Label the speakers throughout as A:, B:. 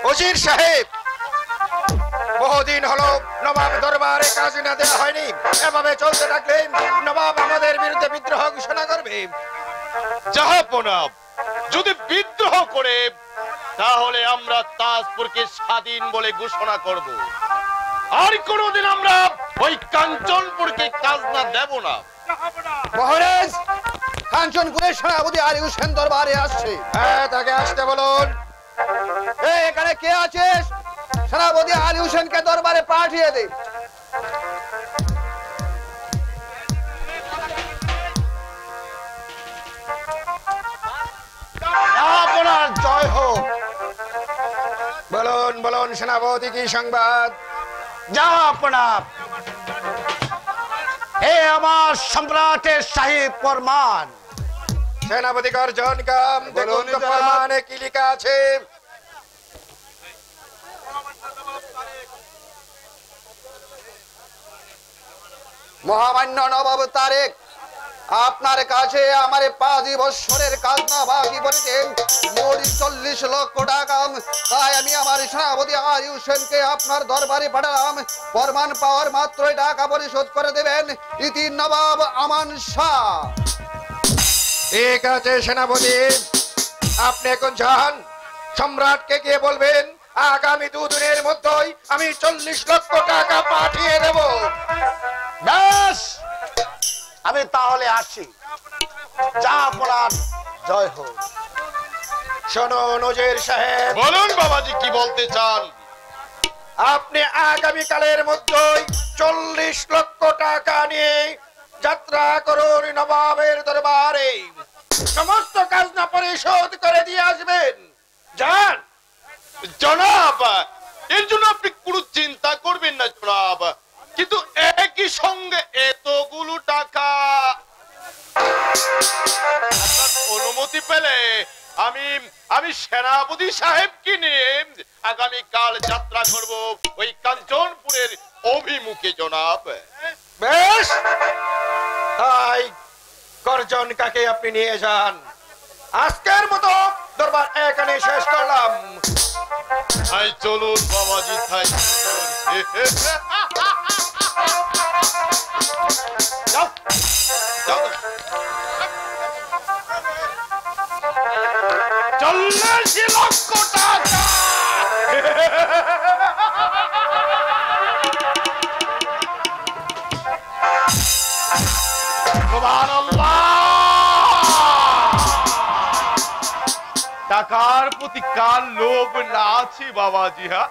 A: উজির সাহেব, বহুদিন হলো নবাব দরবারে কাজ না দেওয়া হয়নি। এভাবে চলতে থাকলে নবাব আমাদের বিরুদ্ধে বিদ্রোহ ঘোষণা করবে।
B: জাহাপনা, যদি বিদ্রোহ করে তাহলে আমরা তাজপুরকে স্বাধীন বলে ঘোষণা করব। আর কোনদিন আমরা ওই কাঞ্চনপুরকে খাজনা দেব না।
C: মহারাজ, কাঞ্চনপুরের সেনাপতি আলী হোসেন দরবারে আসছে।
A: হ্যাঁ, তাকে আসতে বলুন।
C: এখানে কে আছে? সেনাপতি আলী হোসেনকে দরবারে পাঠিয়ে দে।
A: আপনার জয় হোক। বলুন বলুন সেনাপতি, কি সংবাদ?
C: জাহাপনা, হে আমার সম্রাটের শাহী ফরমান।
A: সেনাপতি গর্জন কাম, দেখুন তো ফরমানে কি লেখা আছে।
C: মহামান্য নবাব তারেক, আপনার কাছে আমার 5 বছরের খাজনা বাকি পড়েছে, মোট 40 লক্ষ টাকা। তাই আমি আমার সেনাপতি আলী হোসেনকে আপনার দরবারে পাঠালাম। ফরমান পাওয়ার মাত্রই টাকা পরিশোধ করে দেবেন। ইতি নবাব আমান শাহ।
A: ঠিক আছে সেনাপতি, আপনি এখন যান, সম্রাটকে গিয়ে বলবেন আগামী 2 দিনের মধ্যেই আমি 40 লক্ষ টাকা পাঠিয়ে দেব।
C: বেশ, আমি তাহলে আসি। জাহাপনা, জয় হোক।
A: শোনো নজির সাহেব,
B: বলুন বাবাজি, কি বলতে চান?
A: আপনি আগামীকালের মধ্যেই 40 লক্ষ টাকা নিয়ে যাত্রা করুন নবাবের দরবারে। সমস্ত খাজনা পরিশোধ করে দিয়ে আসবেন। যান।
B: জনাব, এর জন্য আপনি কোনো চিন্তা করবেন না জনাব, কিন্তু একই সঙ্গে এতগুলো টাকা অনুমতি পেলে আমি সেনাপতি সাহেবকে নিয়ে আগামীকাল যাত্রা করব ওই কাঞ্চনপুরের অভিমুখে জনাব।
A: বেশ, তাই গর্জন কাকে আপনি নিয়ে যান। আজকের মতো দরবার এখানে শেষ করলাম।
B: তাই চলুন বাবাজি, তাই যাও, যাও। 40 লক্ষ টাকা। টাকার প্রতি কার লোভ না আছে বাবাজি? হ্যাঁ,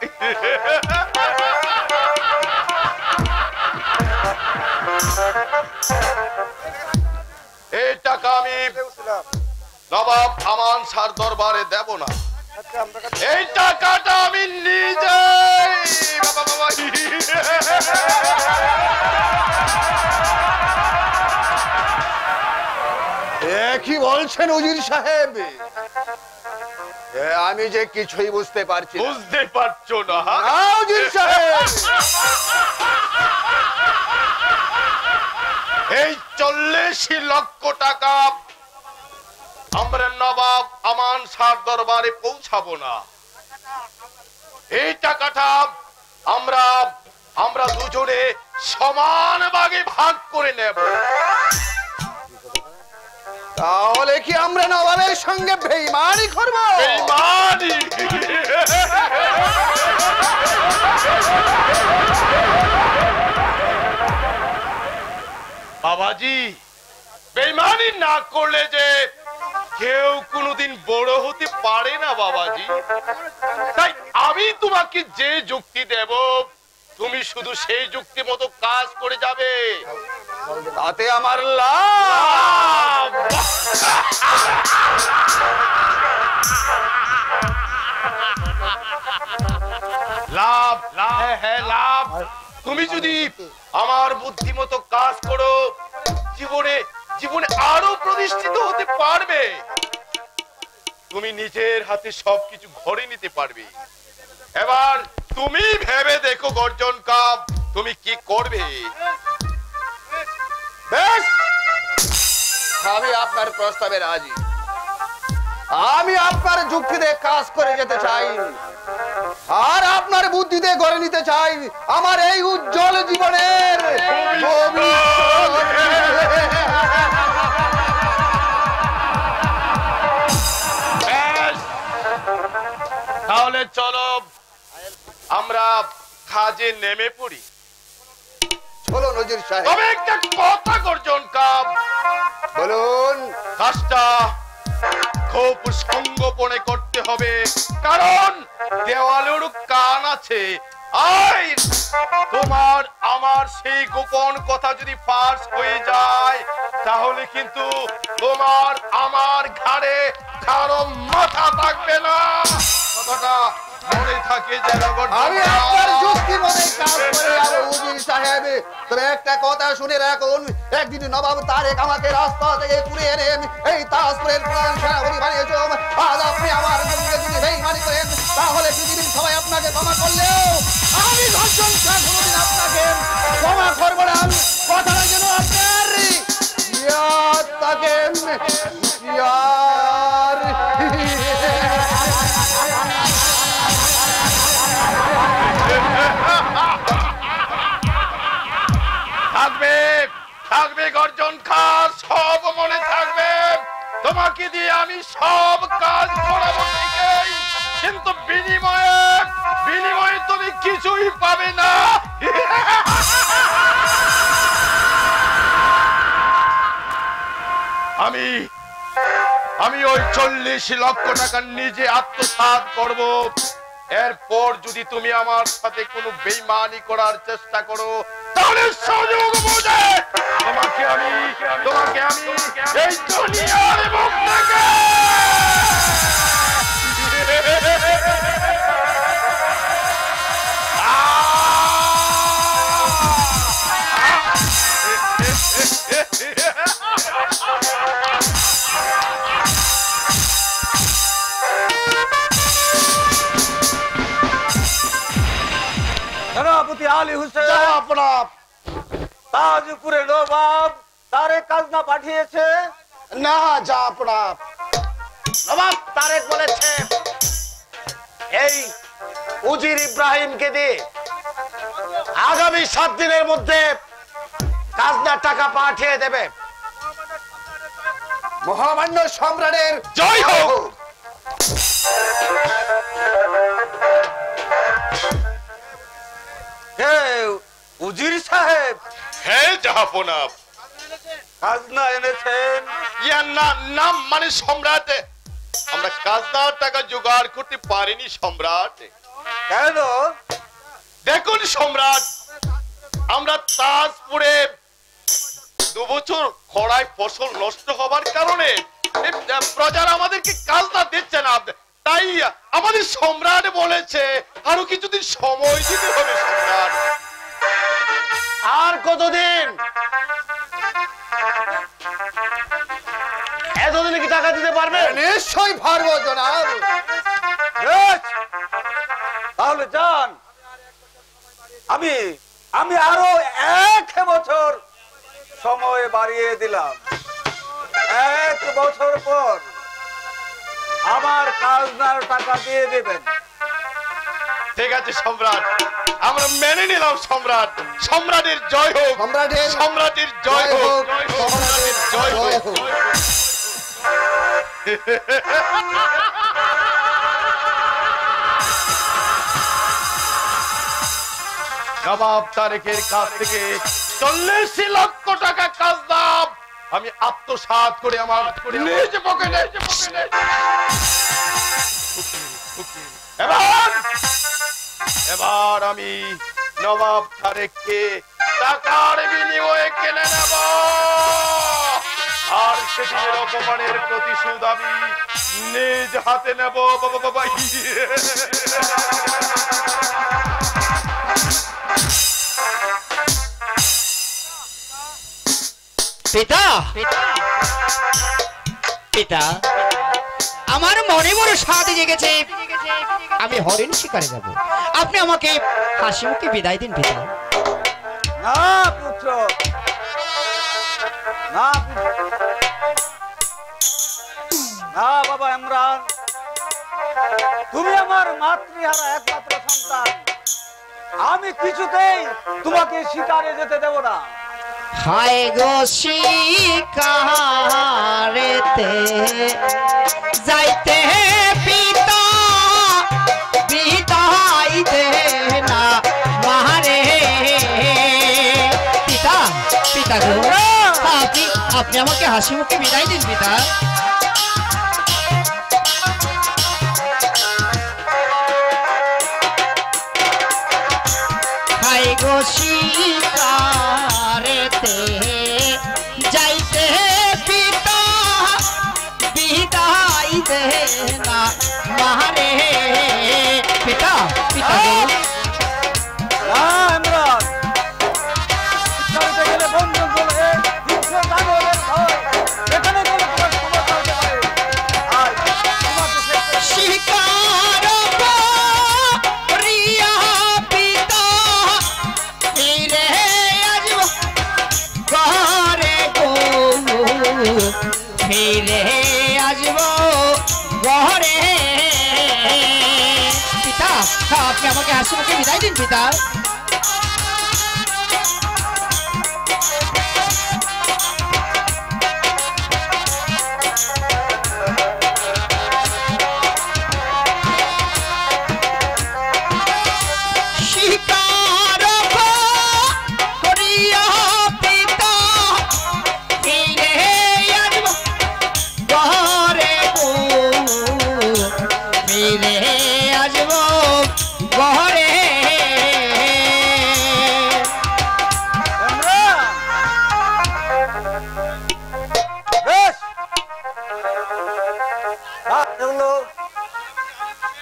B: এই টাকা আমি নবাব আমান শাহর দরবারে দেব না। এই টাকাটা আমি নিজে
C: কি বলছেন উজির সাহেব? আমি যে কিছুই বুঝতে পারছি না।
B: বুঝতে পারছো না?
C: উজির সাহেব,
B: এই 40 লক্ষ টাকা আমরা নবাব আমান শাহর দরবারে পৌঁছাবো না। এই টাকাটা আমরা দুজনে সমান ভাগে ভাগ করে নেব।
C: তাহলে কি আমরা নবাবের সঙ্গে বেঈমানি করব?
B: বেঈমানি? বাবাজি, বেঈমানি না করলে যে কেউ কোনোদিন বড় হতে পারে না বাবাজি। তাই আমি তোমাকে যে যুক্তি দেব, তুমি শুধু সেই যুক্তি মতো কাজ করে যাবে।
C: তাতে আমার লাভ।
B: লাভ? হ্যাঁ, লাভ। তুমি যদি আমার বুদ্ধিমতো কাজ করো, জীবনে আরো প্রতিষ্ঠিত হতে পারবে। তুমি নিজের হাতে সবকিছু ঘরে নিতে পারবে। এবার তুমি ভেবে দেখো গর্জন কাপ, তুমি কি করবে?
C: বেশ, আমি আপনার প্রস্তাবে রাজি। আমি আপনার যুক্তিতে কাজ করে যেতে চাই। আর আপনার বুদ্ধিতে গড়ে নিতে চাই আমার এই উজ্জ্বল জীবনের ভবিষ্যৎ।
B: বেশ, তাহলে চলো আমরা কাজে নেমে পড়ি।
C: চলো নজির সাহেব।
B: তবে একটা কথা গর্জন কাপ,
C: বলুন।
B: কাজটা খুব সঙ্গোপনে করতে হবে, কারণ দেওয়ালেরও কান আছে। আর তোমার আমার সেই গোপন কথা যদি ফাঁস হয়ে যায়, তাহলে কিন্তু তোমার আমার ঘাড়ে কারো মাথা থাকবে না। কথাটা মনে থাকে যেন।
C: আমি আপনার যুক্তি মনে কাজ করে যাব উজির সাহেব। তবে একটা কথা শুনে রাখুন, একদিন নবাব তারেক আমাকে রাস্তা থেকে তুলে এনে এই তাজপুরের প্রধান সেনাপতি বানিয়েছে। আজ আপনি আমার সঙ্গে যদি বেইমানি করেন, তাহলে পৃথিবীর সবাই আপনাকে ক্ষমা করলেও আমি ধর্ষণ কোনোদিন আপনাকে ক্ষমা করবো না। কথাটা যেন আপনার ইয়াদ থাকে। ইয়ার
B: থাকবে থাকবে গর্জন খাস, সব মনে থাকবে। তোমাকে দিয়ে আমি সব কাজ করাবো ঠিকই, কিন্তু বিনিময়ে বিনিময়ে তুমি কিছুই পাবে না। আমি আমি ওই 40 লক্ষ টাকা নিজে আত্মসাৎ করব। এরপর যদি তুমি আমার সাথে কোনো বেইমানি করার চেষ্টা করো, তাহলে সুযোগ বুঝে তোমাকে আমি এই দুনিয়ার মুখ থেকে
D: সেনাপতি আলী হোসেন আপনার তাজপুরে নবাব তারেক খাজনা পাঠিয়েছে।
C: না যা আপনার
D: নবাব তারেক বলেছে এই উজির ইব্রাহিমকে দিয়ে আগামী 7 দিনের মধ্যে খাজনার টাকা পাঠিয়ে দেবে।
C: মহামান্য সম্রাটের
B: জয় হোক।
D: উজির সাহেব
B: হে জাহাপনা,
D: খাজনা এনেছেন?
B: ইয়া না নাম মানে সম্রাট, আমরা খাজনার টাকা জোগাড় করতে পারিনি সম্রাট।
D: কেন?
B: দেখুন সম্রাট, আমরা তাজপুরে 2 বছর খরায় ফসল নষ্ট হবার কারণে প্রজারা আমাদেরকে খাজনা দিচ্ছে না, তাই আমাদের সম্রাট বলেছে আরো কিছুদিন সময় দিতে হবে সম্রাট।
D: আর কতদিন? এতদিনে কি টাকা দিতে পারবে?
C: নিশ্চয় পারবো জনাব।
D: বেশ, তাহলে যান। আমি আরো 1 বছর সময় বাড়িয়ে দিলাম। 1 বছর পর আমার খাজনার টাকা দিয়ে দেবেন।
B: ঠিক আছে সম্রাট, আমরা মেনে নিলাম সম্রাট। সম্রাটের জয় হোক, সম্রাটের জয় হোক, সম্রাটের জয় হোক। নবাব তারেকের কাছ থেকে 40 লক্ষ টাকা খাজনা আমি আত্মসাৎ করে আমার নিজ পকেটে। এবার আমি নবাব তারেককে টাকার বিনিময়ে কিনে নেব, আর সেদিনের অপমানের প্রতিশোধ আমি নিজ হাতে নেব। বাবা
E: পিতা পিতা, আমার মনে বড় স্বাদ জেগেছে, আমি হরিণ শিকারে যাব। আপনি আমাকে হাসি মুখে বিদায় দিন পিতা।
D: না পুত্র, না না বাবা ইমরান, তুমি আমার মাতৃহারা একমাত্র সন্তান, আমি কিছুতেই তোমাকে শিকারে যেতে দেব না।
E: হায় গো শিকারেতে যাইতে পিতা বিদায় দে না মারে। পিতা, পিতা গো, আপনি আপনি আমাকে হাসি মুখে বিদায় দিন পিতা। হায় গো শিকারেতে যাইতে পিতা বিদায় দে না মারে। পিতা, পিতা গো।
D: ইমরান, শিকারিতে গেলে বন্ধন বলে হিংসা জানোয়ারের ভয়, এখানে গেলে তোমার খবর পাওয়া পারে। আয়, তোমাকে
E: শিকার করিয়া পিতা ফিরে আসব ঘরে গো, ফিরে আসব ঘরে। পিতা, আপনি আমাকে হাসি মুখে বিদায় দিন পিতা। শিকার করিয়া পিতা ফিরে আসব ঘরে গো, ফিরে আসব ঘরে।
D: ইমরান, বেশ, হলো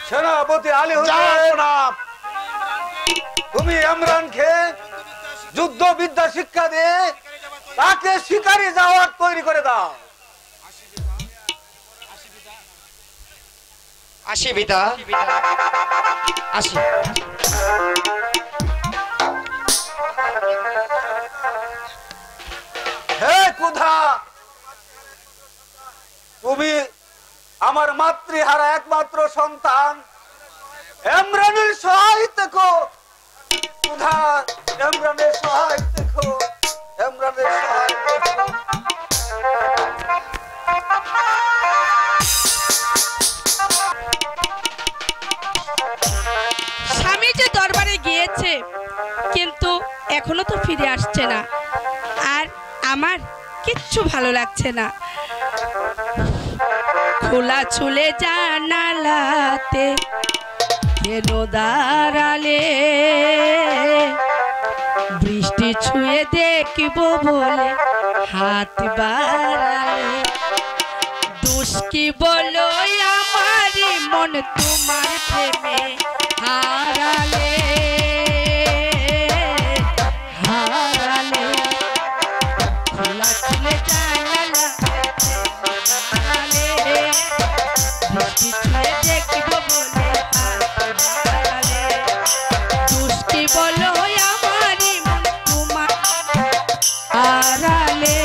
D: সেনাপতি আলী হোসেন, তুমি ইমরানকে যুদ্ধ বিদ্যা শিক্ষা দিয়ে তাকে শিকারী যাওয়ার তৈরি করে দাও।
E: আসি পিতা, আসি।
D: হে ক্ষুধা, তুমি আমার মাতৃহারা একমাত্র সন্তান, ইমরানের সহায় থেকো। ক্ষুধা, ইমরানের সহায় থেকো, ইমরানের সহায় থেকো।
F: স্বামী যে দরবারে গিয়েছে কিন্তু এখনো তো ফিরে আসছে না, আর আমার কিচ্ছু ভালো লাগছে না। খোলা চুলে জানালাতে কেন দাঁড়ালে, বৃষ্টি ছুঁয়ে দেখব বলে হাত বাড়ালে। দোষ কি বলো আমারই মন তোমার প্রেমে হারালে, হারালে। খোলা চুলে জানালা হারালে, বৃষ্টি ছুঁয়ে দেখব বলে হাত বাড়ালে। দোষ কি বলো আমারই মন তোমার হারালে,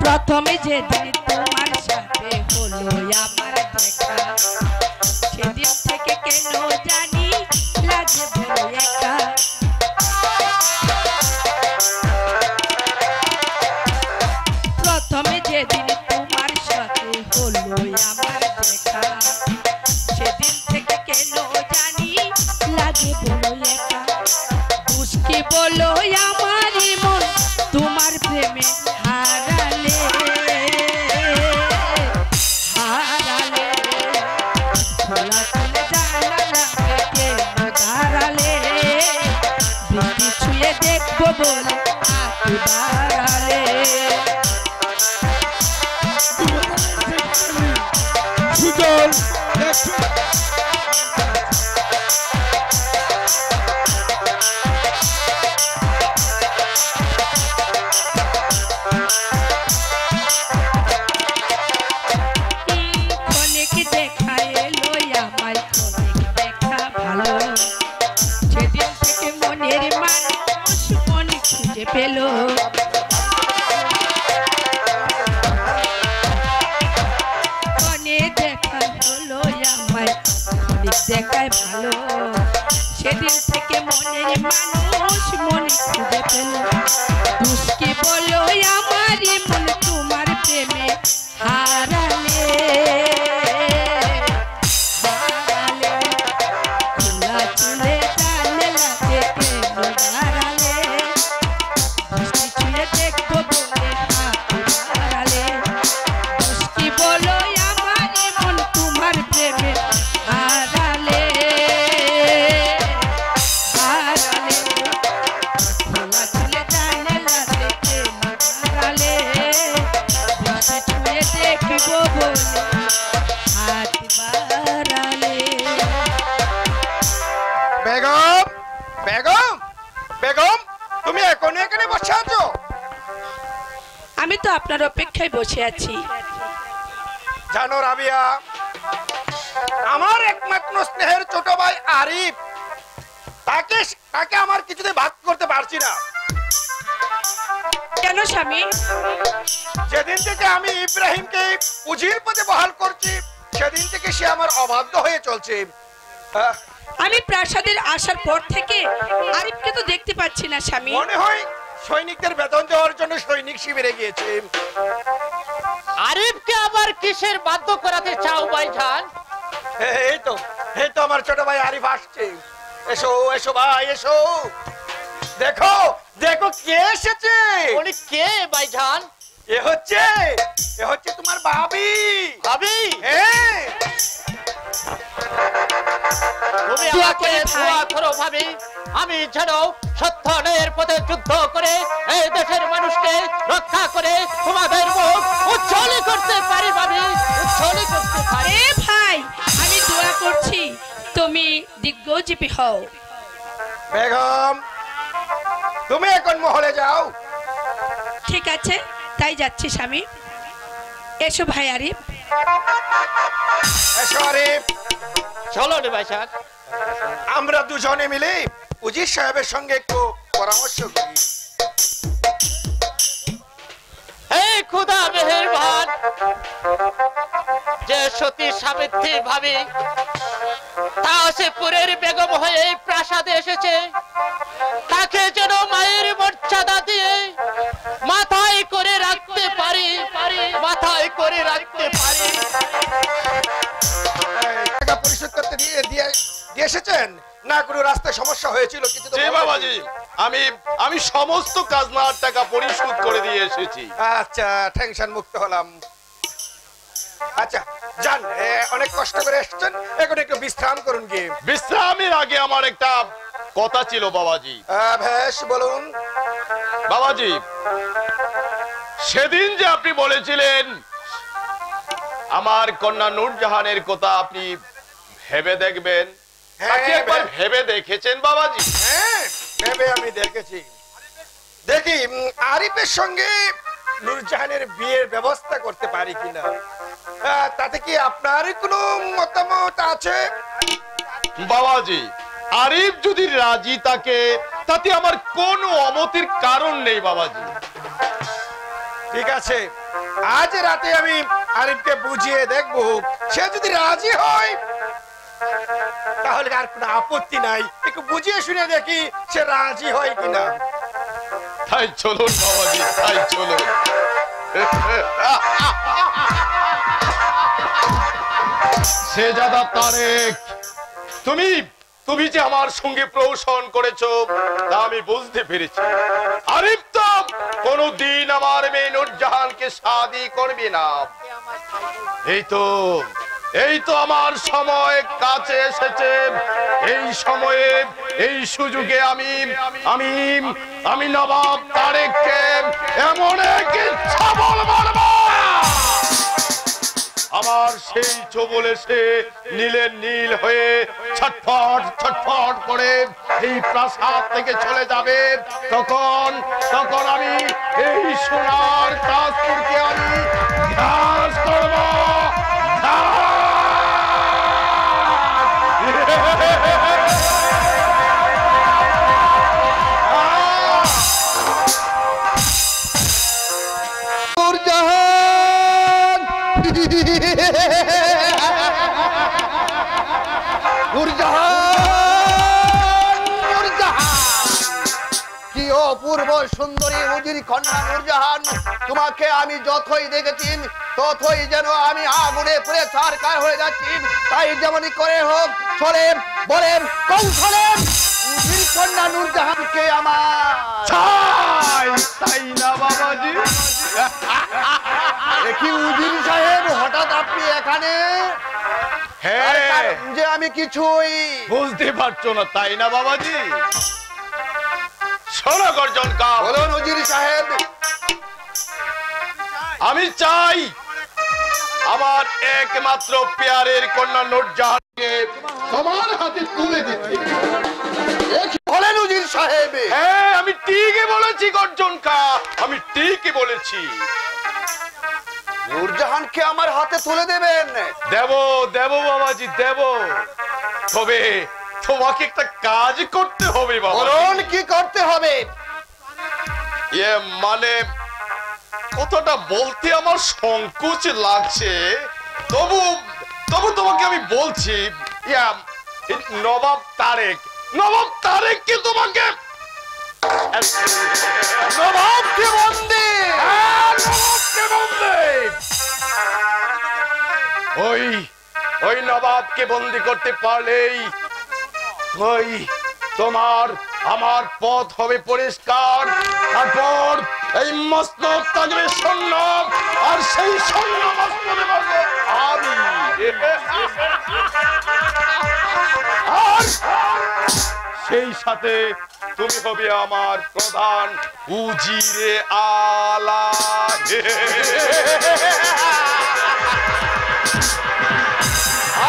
F: প্রথমে যেদিন তোমার সাথে হলো আমার দেখা, সেদিন থেকে কেন জানি লাগে বড় একা। প্রথমে যেদিন তোমার সাথে হলো আমার দেখা, সেদিন থেকে কেন জানি লাগে বড় একা। দুষ্কি বলো আমার মন তোমার প্রেমে হারালে, হারালে। খোলা চুলে জানালা থেকে দাঁড়ালে, বৃষ্টি ছুঁয়ে দেখবো বলে হাত বাড়ালে।
A: সুজন
F: ভালো সেদিন থেকে মনের মানুষ মনে খুঁজে পেল দুষ্কি বলো আমারই মন তোমার প্রেমে হারালে হারালে খোলা চুলে জানলা থেকে দাঁড়ালে দুষ্কি চুলে দেখবো বলে হাত বাড়ালে দুষ্কি বলো আমারই মন তোমার প্রেমে হারালে হারালে খোলা চুলে জানলা থেকে দাঁড়ালে দুষ্কি চুলে দেখবো বলে হাত বাড়ালে।
A: বেগম বেগম বেগম তুমি এখনো এখানে বসে আছো?
F: আমি তো আপনার অপেক্ষায় বসে আছি।
A: জানো রাবিয়া, আমার একমাত্র স্নেহের ছোট ভাই আরিফ, তাকে তাকে আমার কিছুতে ভাগ করতে পারছি না।
F: কেন স্বামী?
A: যেদিন থেকে আমি ইব্রাহিমকে উজির পদে বহাল করছি সেদিন থেকে সে আমার অবাধ্য হয়ে চলছে।
F: আমি প্রাসাদের আসার পর থেকে আরিফকে তো দেখতে পাচ্ছি না স্বামী।
A: মনে হয় সৈনিকদের বেতন দেওয়ার জন্য সৈনিক শিবিরে গিয়েছে।
G: আরিফকে আবার কিসের বাধ্য করাতে চাও ভাইজান?
A: এই তো আমার ছোট ভাই আরিফ আসছে। এসো এসো ভাই এসো, দেখো দেখো কে এসেছে।
G: উনি কে ভাইজান?
A: এ হচ্ছে তোমার ভাবি।
G: ভাবি,
A: হ্যাঁ,
G: তুমি
F: দোয়া
G: আমাকে
F: করে ভাই।
G: দোয়া করো ভাবি, আমি যেন সত্য ন্যায়ের পথে যুদ্ধ করে এই দেশের মানুষকে রক্ষা করে তোমাদের মুখ উজ্জ্বল করতে পারি ভাবি, উজ্জ্বল করতে পারি।
F: এ ভাই, আমি দোয়া করছি তুমি দিগ্গজীবী হও।
A: বেগম তুমি এখন মহলে যাও।
F: ঠিক আছে, তাই যাচ্ছি স্বামী। এসো ভাই আরিফ।
A: এসো আরিফ,
G: চলো রে ভাইজান।
A: আমরা দুজনে মিলে উজির সাহেবের সঙ্গে একটু পরামর্শ করি।
G: হে খুদা মেহেরবান, যে সতী সাবিত্রী ভাবি তাসেপুরের বেগম হয়ে এই প্রাসাদে এসেছে, তাকে যেন মায়ের মর্যাদা দিয়ে মাথায় করে রাখতে পারি, মাথায় করে রাখতে পারি।
A: টাকা পরিশোধ করতে দিয়ে এসেছেন না? কোনো রাস্তায় সমস্যা হয়েছিল কিছু? তো
B: জি বাবাজি, আমি সমস্ত খাজনার টাকা পরিশোধ করে দিয়ে এসেছি।
A: আচ্ছা, টেনশন মুক্ত হলাম। আচ্ছা যান, অনেক কষ্ট করে এসেছেন, এখন একটু বিশ্রাম করুন গিয়ে।
B: বিশ্রামের আগে আমার একটা কথা ছিল বাবাজি।
A: বেশ বলুন।
B: বাবাজি, সেদিন যে আপনি বলেছিলেন আমার কন্যা নূরজাহানের কথা আপনি ভেবে দেখবেন, তাকে একবার ভেবে দেখেছেন বাবাজি?
A: হ্যাঁ, ভেবে আমি দেখেছি। দেখি আরিফের সঙ্গে নূরজাহানের বিয়ের ব্যবস্থা করতে পারি কিনা। তাতে কি আপনার কোনো মতামত আছে?
B: বাবাজি, আরিফ যদি রাজি থাকে তাতে আমার কোনো অমতির কারণ নেই বাবাজি।
A: ঠিক আছে, আজ রাতে আমি আরিফকে বুঝিয়ে দেখবো। সে যদি রাজি হয় তাহলে আর কোনো আপত্তি নাই। একটু বুঝিয়ে শুনে দেখি সে রাজি হয় কিনা।
B: তাই চলুন বাবাজি, তাই চলুন। শেহজাদা তারেক, তুমি যে আমার সঙ্গে প্রহসন করেছো তা আমি বুঝতে পেরেছি। আরিফ তো কোনদিন আমার মেয়ে নূরজাহানকে শাদী করবে না। এই তো আমার সময় কাছে এসেছে। এই সময়ে এই সুযোগে আমি নবাব তারেককে এমন এক ইচ্ছা বলবো, আমার সেই চোবল এসে নীলের নীল হয়ে ছটফট ছটফট করে এই প্রাসাদ থেকে চলে যাবে। তখন আমি এই সোনার তাজপুরকে আমি ধ্যাস করব।
C: নূরজাহান অপূর্ব সুন্দরী উজির কন্যা নূরজাহান, তোমাকে আমি যতই দেখেছি ততই যেন আমি আগুনে পুড়ে ছারখার হয়ে যাচ্ছি। তাই যেমনই করে হোক চলে বলে কৌশলে উজির কন্যা নূরজাহানকে আমার
B: তাই না বাবাজি?
C: দেখি উজির সাহেব, হঠাৎ আপনি এখানে?
B: হ্যাঁ,
C: যে আমি কিছুই
B: বুঝতে পারছো না তাই না বাবাজি? শোনো গর্জন কা,
C: বলুন উজির সাহেব।
B: আমি চাই আমার একমাত্র পেয়ারের কন্যা নূরজাহানকে তোমার হাতে তুলে দিতে।
C: বলেন উজির সাহেব।
B: হ্যাঁ, আমি ঠিকই বলেছি গর্জন কা, আমি ঠিকই বলেছি।
C: নূরজাহানকে আমার হাতে তুলে দেবেন?
B: দেব দেব বাবাজি, দেব। তবে তোমাকে একটা কাজ করতে হবে বাবা।
C: বলুন কি করতে হবে?
B: মানে কতটা বলতে আমার সংকোচ লাগছে, তবু তবু তোমাকে আমি বলছি। নবাব তারেককে তোমাকে
C: নবাবকে বন্দী।
B: ওই নবাবকে বন্দি করতে পারলেই ওই তোমার আমার পথ হবে পরিষ্কার। তারপর এই মস্তক থাকবে স্বর্ণ, আর সেই স্বর্ণ মস্তকে বলবো আমি। আর সেই সাথে তুমি হবে আমার প্রধান উজিরে আলা।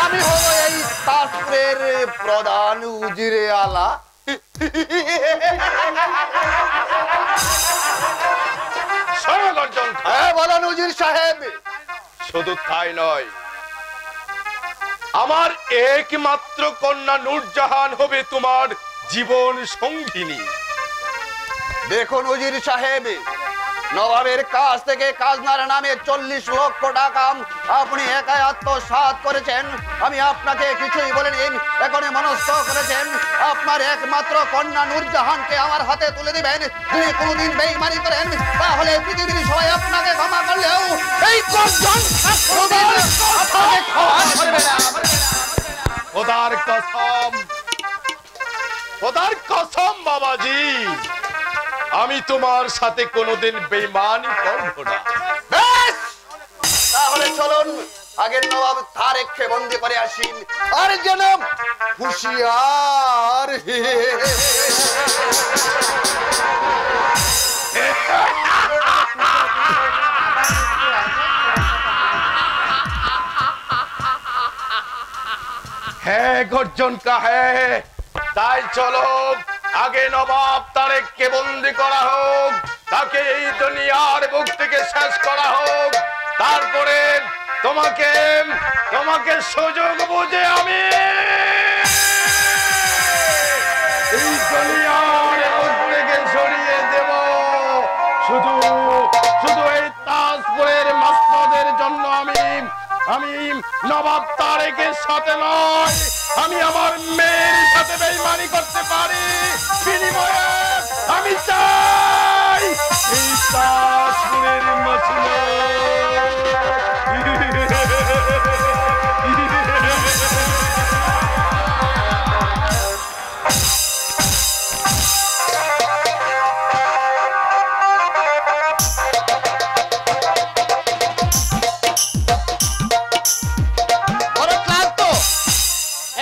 C: আমি হব এই তাসপুরের প্রধান উজিরে আলা। হ্যাঁ বলুন উজির সাহেব।
B: শুধু তাই নয়, আমার একমাত্র কন্যা নূরজাহান হবে তোমার জীবন সঙ্গিনী।
C: দেখুন উজির সাহেব, নবাবের কাছ থেকে খাজনার নামে 40 লক্ষ টাকা আপনি একাই আত্মসাৎ করেছেন। আমি আপনাকে কিছুই বলিনি। এখন মনস্থ করেছেন আপনার একমাত্র কন্যা নূরজাহানকে আমার হাতে তুলে দিবেন। যদি কোনোদিন বেঈমানি করেন তাহলে পৃথিবীর সবাই আপনাকে ক্ষমা করলেও এই কজন আপনাকে ক্ষমা করবে না।
B: খোদার কসম, খোদার কসম বাবাজি, আমি তোমার সাথে কোনোদিন বেঈমানি করব না।
C: বেশ, তাহলে চলুন আগের নবাব তারেককে বন্দী করে আসি। আর যেন হুঁশিয়ার।
B: হ্যাঁ গর্জন কা, হ্যাঁ। তাই চলো আগে নবাব তারেককে বন্দি করা হোক, তাকে এই দুনিয়ার বুক থেকে শেষ করা হোক। তারপরে তোমাকে তোমাকে সুযোগ বুঝে আমি এই দুনিয়ার বুক থেকে সরিয়ে দেব। শুধু শুধু এই তাজপুরের মাস্তাদের জন্য আমি নবাব তারেকের সাথে নয়, আমি আমার মেয়ের সাথে বেঈমানি করতে পারি। বিনিময়ে আমি চাই এই তাজপুরের মসজিদে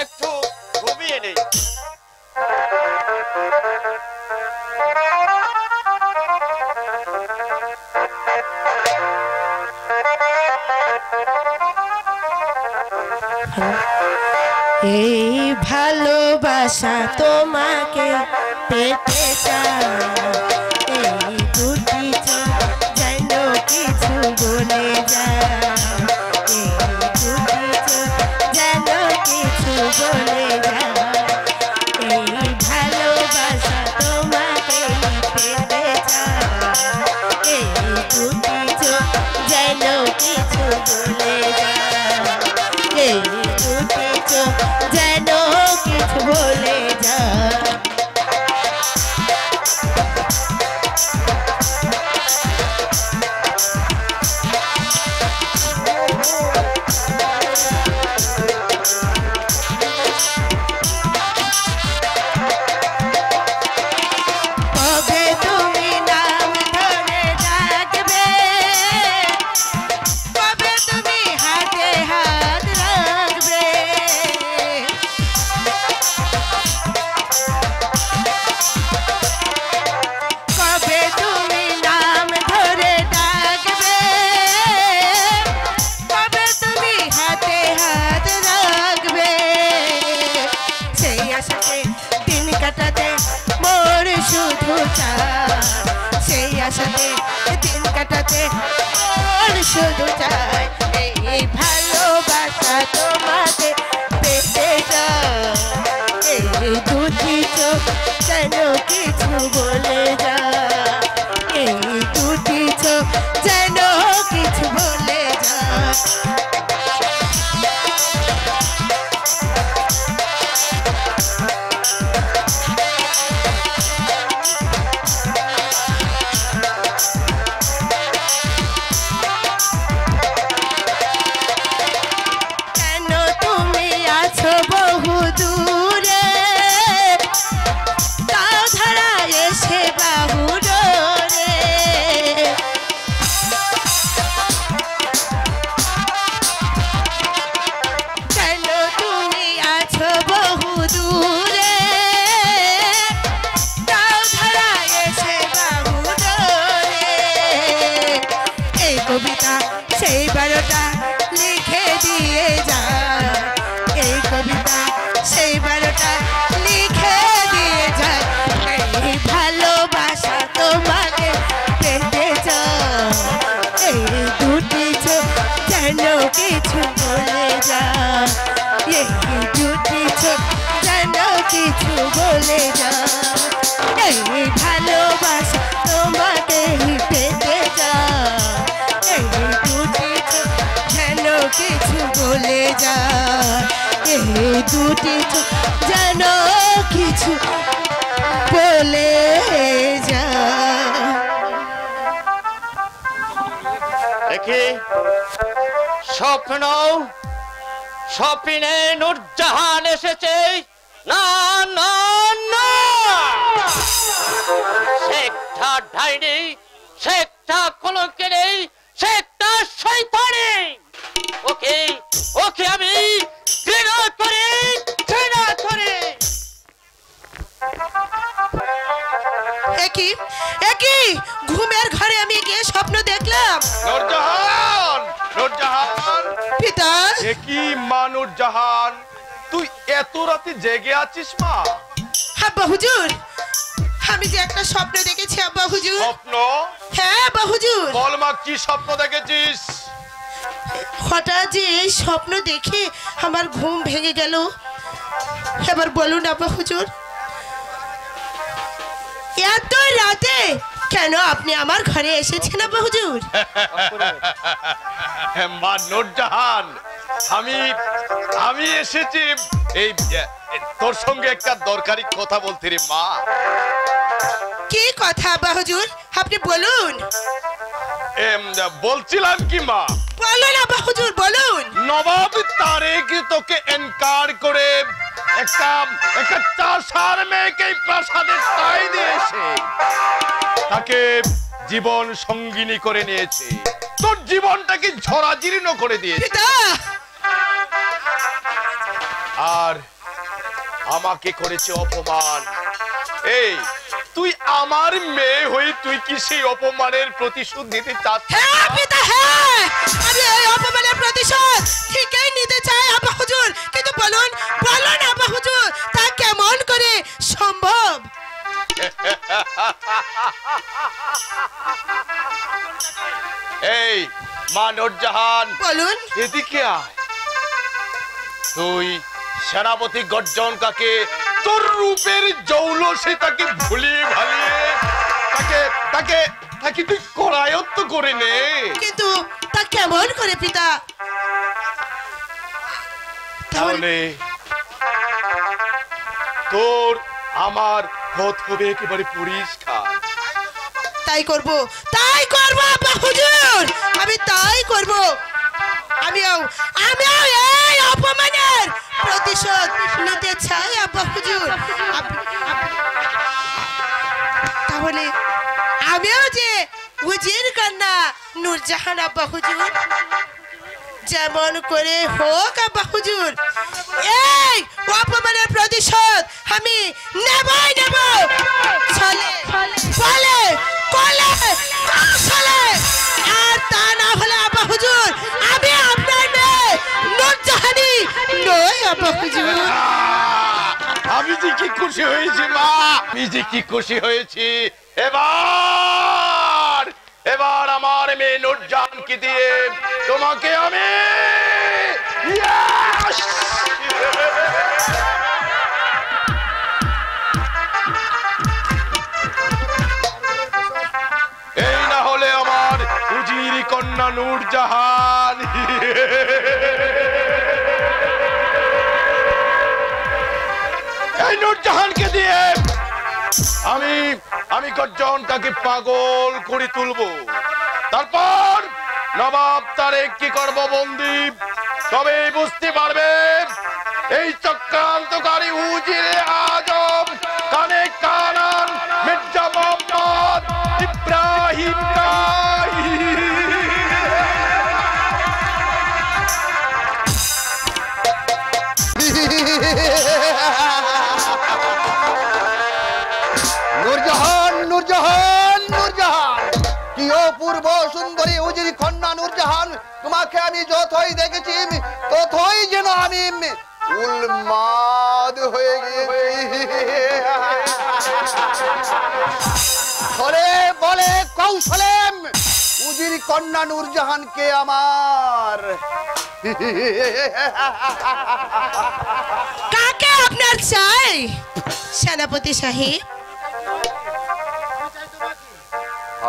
G: একটু ঘুমিয়ে নেই।
F: এই ভালোবাসা তোমাকে পেতে চাই, এই দুটি চোখ যেন কিছু বলে যায়, এই দুটি চোখ যেন কিছু বলে যায়, এই ভালোবাসা তোমাকে পেতে চাই, এই দুটি চোখ যেন কিছু বলে যায়, এই দুটি চোখ যেন কিছু বলে যায়। সাথে দিন কাটাতে মন শুধু চায় এই ভালোবাসা তোমাকে পেতে যায়। এই দুটি চোখ যেন কিছু বলে যায়, এই দুটি চোখ যেন কিছু বলে যায়। কেন তুমি আছো বহু দূরে, তাও ধারা এসে বাহু ডোরে। কেন তুমি আছো বহু দূরে, তাও ধারা এসে বাহু ডোরে। এই কবিতা সেই 12টা লিখে দিয়ে যায়, এই কবিতা সেই 12টা লিখে দিয়ে যায়। এই ভালোবাসা তোমাকে পেতে চায়, এই দুটি চোখ যেন কিছু বলে যায়, এই দুটি চোখ যেন কিছু বলে যায়। এই ভালোবাসা তোমাকে পেতে চায়, এই দুটি চোখ যেন কিছু বলে যায়, এই দুটি চোখ যেন কিছু বলে যায়।
G: দেখি স্বপ্ন, স্বপ্নে নূরজাহান এসেছে। না না না, সে একটা ডাইনি, সে একটা কলঙ্কিনী, সে একটা শয়তানি। ওকে ওকে আমি ঘৃণা করি, ঘৃণা করি।
F: একই একই ঘুমের ঘরে আমি গিয়ে স্বপ্ন দেখলাম।
B: নূরজাহান, নূরজাহান,
F: পিতা,
B: এ কি মা নূরজাহান, তুই এত রাতে জেগে আছিস মা?
F: আব্বা হুজুর, আমি যে একটা স্বপ্ন দেখেছি আব্বা হুজুর।
B: স্বপ্ন?
F: হ্যাঁ আব্বা হুজুর,
B: বল মা, কি স্বপ্ন দেখেছিস?
F: হঠাৎ যে এই স্বপ্ন দেখে আমার ঘুম ভেঙে গেল। এবার বলুন আব্বা হুজুর, এত রাতে কেন আপনি আমার ঘরে এসেছেন আব্বা হুজুর?
B: মা নূরজাহান, আমি এসেছি এই তোর সঙ্গে একটা দরকারি কথা বলতে রে মা।
F: কি কথা আব্বা হুজুর, আপনি বলুন।
B: বলছিলাম কি মা,
F: বলুন আব্বা হুজুর, বলুন।
B: নবাব তারেক তোকে এনকার করে একটা চাষার মেয়েকে প্রাসাদে তাই দিয়েছে, তাকে জীবন সঙ্গিনী করে নিয়েছে, তোর জীবনটাকে ঝরাজীর্ণ করে দিয়েছে।
F: পিতা,
B: আর আমাকে করেছে অপমান। এই তুই আমার মেয়ে হয়ে তুই কি সেই অপমানের প্রতিশোধ নিতে চাচ্ছিস?
F: হ্যাঁ পিতা, হ্যাঁ, আমি এই অপমানের প্রতিশোধ ঠিকই নিতে চাই আব্বা হুজুর, কিন্তু বলুন বলুন আব্বা হুজুর, তা কেমন করে সম্ভব?
B: এই মা নূরজাহান,
F: বলুন।
B: এদিকে আয়। তুই সেনাপতি গর্জন কাকে তোর রূপের জৌলসে তাকে ভুলিয়ে ভালিয়ে তাকে তাকে তাকে তুই করায়ত্ত করে নে।
F: কিন্তু তা কেমন করে পিতা?
B: তাহলে তোর আমার পথ হবে একেবারে পরিষ্কার।
F: তাই করব, তাই করব আব্বা হুজুর, আমি তাই করব। আমিও এই অপমানের প্রতিশোধ নিতে চাই আব্বা হুজুর। তাহলে আমিও যে উজির কন্যা নূরজাহান আব্বা হুজুর, যেমন করে হোক আব্বা হুজুর, এই অপমানের প্রতিশোধ আমি নেবই নেব। চলে বলে কলে কৌশলে, আর তা না হলে আব্বা হুজুর আমি আপনার মেয়ে নূরজাহানি নই আব্বা হুজুর।
B: আমি যে কি খুশি হয়েছি মা, আমি যে কি খুশি হয়েছি। এবার এবার আমার মেয়ে নূরজাহানকে দিয়ে তোমাকে আমি Yes! এই না হলে আমার উজির কন্যা নূরজাহান। এই নূরজাহানকে দিয়ে আমি গর্জনটাকে পাগল করে তুলবো। তারপর নবাব তারেক কি করব বন্দি তবে বুঝতে পারবে এই চক্রান্তকারী উজিরে আজম কানে কানান মির্জা মোহাম্মদ ইব্রাহিম
C: নূরজাহান নূরজাহান নূরজাহান কি অপূর্ব সুন্দরী উজির কন্যা নূরজাহান, তোমাকে আমি যতই দেখেছি ততই যেন আমি উন্মাদ হয়ে গিয়েছি। ফলে বলে কৌশলে উজির কন্যা নূরজাহানকে আমার
F: কাকে আপনার চাই সেনাপতি সাহেব?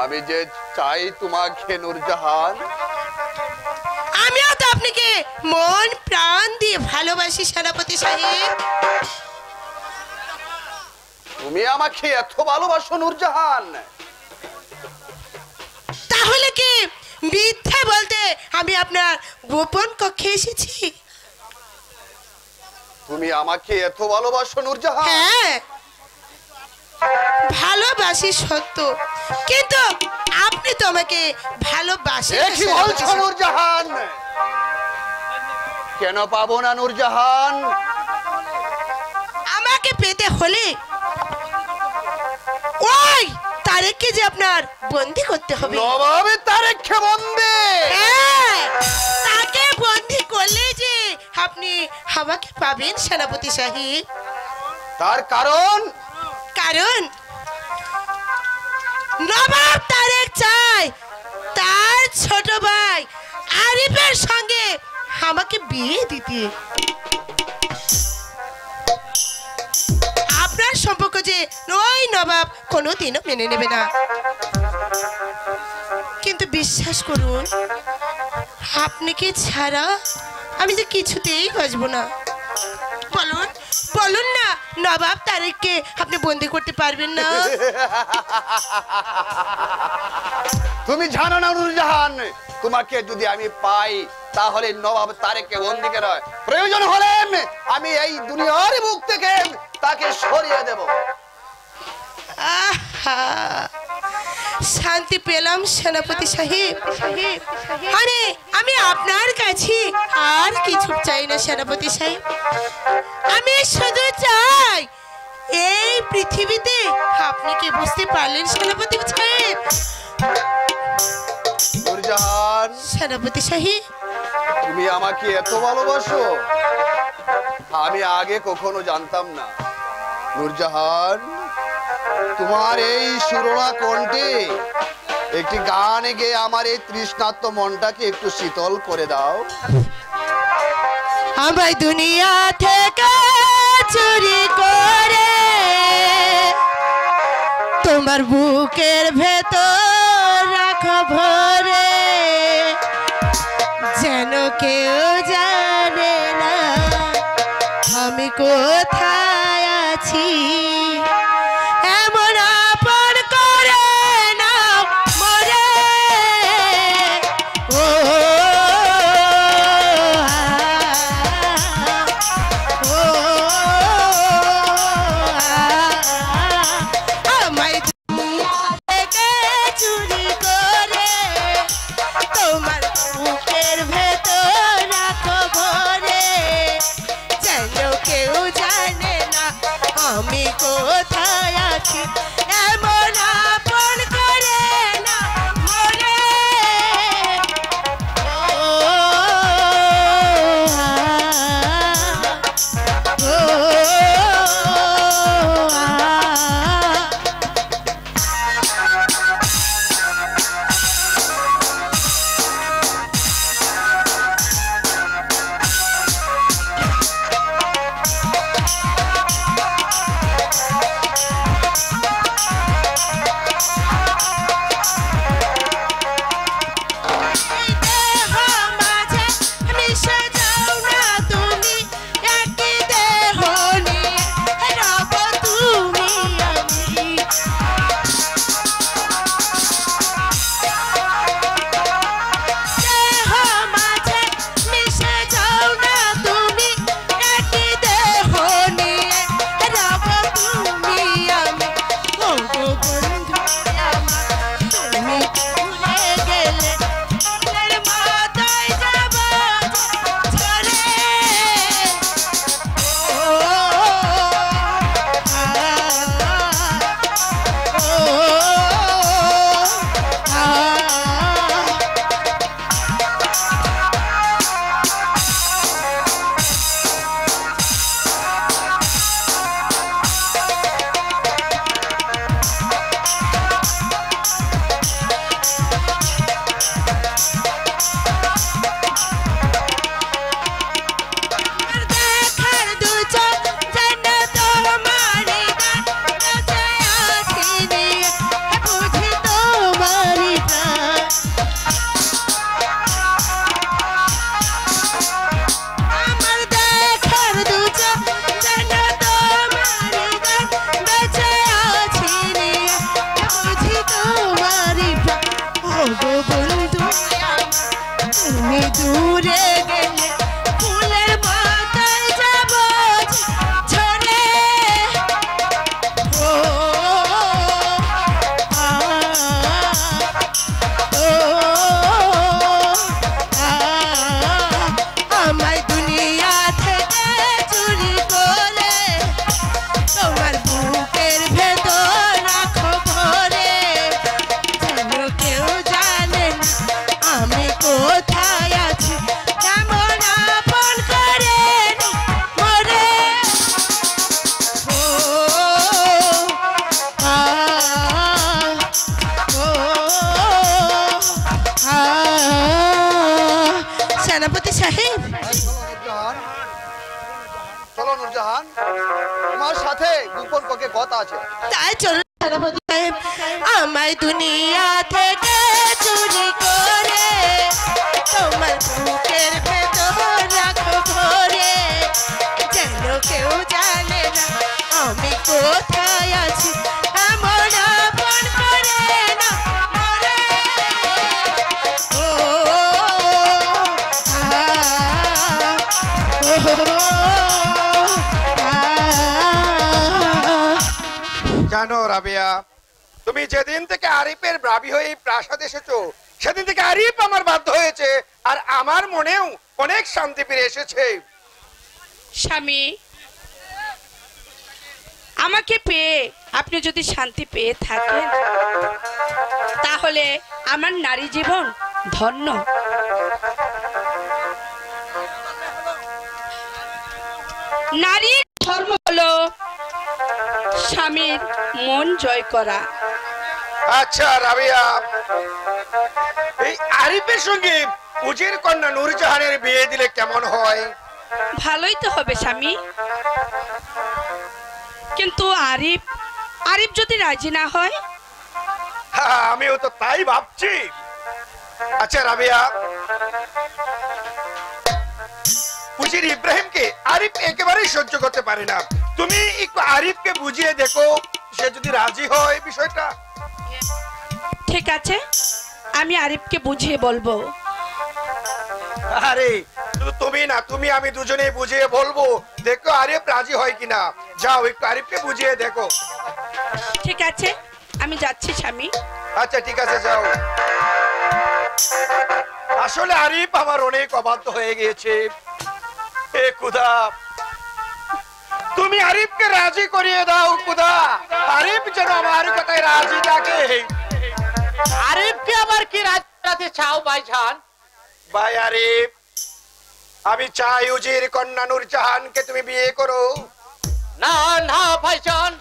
C: আমি যে চাই তোমাকে নূরজাহান।
F: আমিও তো আপনাকে মন প্রাণ দিয়ে ভালোবাসি সেনাপতি সাহেব।
C: তুমি আমাকে এত ভালোবাসো নূরজাহান?
F: তাহলে কি মিথ্যা বলতে আমি আপনার গোপন কক্ষে এসেছি?
C: তুমি আমাকে এত ভালোবাসো নূরজাহান?
F: হ্যাঁ ভালোবাসি সত্য, কিন্তু আপনি তো আমাকে ভালোবাসেন না
C: কি বলছো নূরজাহান? কেন পাবো না নূরজাহান?
F: আমাকে পেতে হলে ওই তারেককে যে আপনার বন্দি করতে হবে।
C: নবাবে তারেককে বন্দি?
F: হ্যাঁ, তাকে বন্দি করলে যে আপনি আমাকে পাবেন সেনাপতি সাহেব।
C: তার কারণ?
F: কারণ নবাব তারেক চায় তার ছোট ভাই আরিফের সঙ্গে আমাকে বিয়ে দিতে। আপনার সম্পর্ক যে ওই নবাব কোনোদিনও মেনে নেবে না। কিন্তু বিশ্বাস করুন, আপনাকে ছাড়া আমি যে কিছুতেই বাঁচবো না। বলুন বলুন না, নবাব তারেককে আপনি বন্দি করতে পারবেন না?
C: তুমি জানো না নূরজাহান, তোমাকে যদি আমি পাই তাহলে নবাব তারেককে বন্দি করে প্রয়োজন হলে আমি এই দুনিয়ার মুখ থেকে তাকে সরিয়ে দেব।
F: আহা, শান্তি পেলাম সেনাপতি সাহেব। আরে আমি আপনার কাছে আর কিছু চাই না সেনাপতি সাহেব। আমি শুধু চাই এই পৃথিবীতে আপনি কি বুঝতে পারলেন সেনাপতি সাহেব?
C: নূরজাহান,
F: সেনাপতি সাহেব
C: তুমি আমাকে এত ভালোবাসো আমি আগে কখনো জানতাম না। নূরজাহান, তোমার এই সুরলা কণ্ঠে একটি গান গেয়ে আমার এই তৃষ্ণার্ত মনটাকে একটু শীতল করে দাও।
F: আমায় দুনিয়া থেকে চুরি করে তোমার বুকের ভেতর রাখো ভরে, যেন কেউ জানে না আমি কোথায় আছি। এমন আপন করে নাও মরে, ও আমায় দুনিয়া থেকে চুরি করে তোমার বুকের ভেতর রাখো ভরে, যেন কেউ জানে না আমি কোথায় আছি। এমন আপন করে না মরে, ও
C: নূরজাহান, তোমার সাথে গোপন পক্ষে কথা আছে।
F: তাই চলো সেনাপতি সাহেব, আমায় দুনিয়া থেকে চুরি করে তোমার বুকের ভেতর রাখো ধরে, যেন কেউ জানে না আমি কোথায় আছি, এমন আপন করে না মরে। ও
A: জানো রাবিয়া, তুমি যেদিন থেকে আরিফের ব্রাবি হয়ে এই প্রাসাদ এসেছো, সেদিন থেকে আরিফ আমার বাধ্য হয়েছে, আর আমার মনেও অনেক শান্তি ফিরে এসেছে।
H: স্বামী, আমাকে পেয়ে আপনি যদি শান্তি পেয়ে থাকেন, তাহলে আমার নারী জীবন ধন্য। নারীর ধর্ম হলো স্বামীর মন জয় করা।
A: আচ্ছা রাবিয়া, এই আরিফের সঙ্গে উজির কন্যা নূরজাহানের বিয়ে দিলে কেমন হয়?
H: ভালোই তো হবে স্বামী, কিন্তু আরিফ আরিফ যদি রাজি না হয়?
A: হ্যাঁ, আমিও তো তাই ভাবছি। আচ্ছা রাবিয়া, উজির ইব্রাহিমকে আরিফ একেবারেই সহ্য করতে পারে না, তুমি একটু আরিফকে বুঝিয়ে দেখো, সে যদি রাজি হয় বিষয়টা।
H: ঠিক আছে, আমি আরিফকে বুঝিয়ে বলবো।
A: আরে শুধু তুমি না, তুমি আমি দুজনেই বুঝিয়ে বলবো, দেখো আরিফ রাজি হয় কিনা। যাও একটু আরিফকে বুঝিয়ে দেখো।
H: ঠিক আছে, আমি যাচ্ছি স্বামী।
A: আচ্ছা ঠিক আছে, যাও। আসলে আরিফ আমার অনেক অবাধ্য হয়ে গিয়েছে। হে খুদা, তুমি আরিফকে রাজি করিয়ে দাও খুদা, আরিফ যেন আমার কথায় রাজি থাকে।
G: আরিফকে আবার কি রাতে চাও ভাইজান?
A: ভাই আরিফ, আমি চাই উজির কন্যা নূরজাহানকে তুমি বিয়ে করো।
G: না না ভাইজান,